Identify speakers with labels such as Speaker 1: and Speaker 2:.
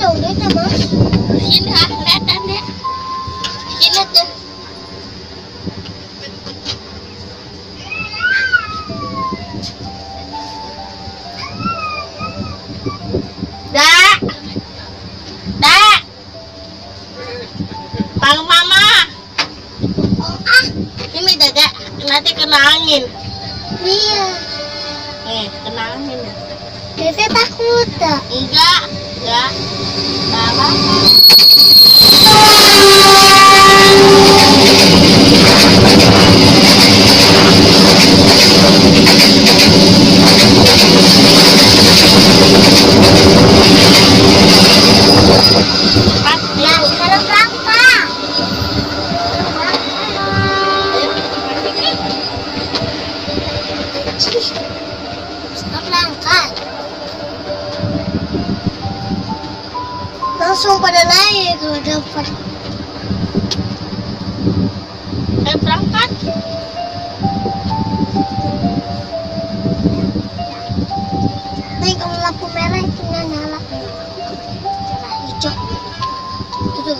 Speaker 1: jauh deh mas.
Speaker 2: Sini ah, kelihatan deh. Sini tuh. Dak, dak, bang mama. Ini dada, nanti kena angin.
Speaker 1: Iya.
Speaker 2: Kena angin.
Speaker 1: Dede takut tak?
Speaker 2: Enggak, enggak apa-apa.
Speaker 1: Ya, sekarang berangkat. Sekarang berangkat. Langsung pada naik kalau dapat.
Speaker 2: Berangkat.
Speaker 1: Nih kalau lampu merah itu nyala. Cerah hijau. Tuh,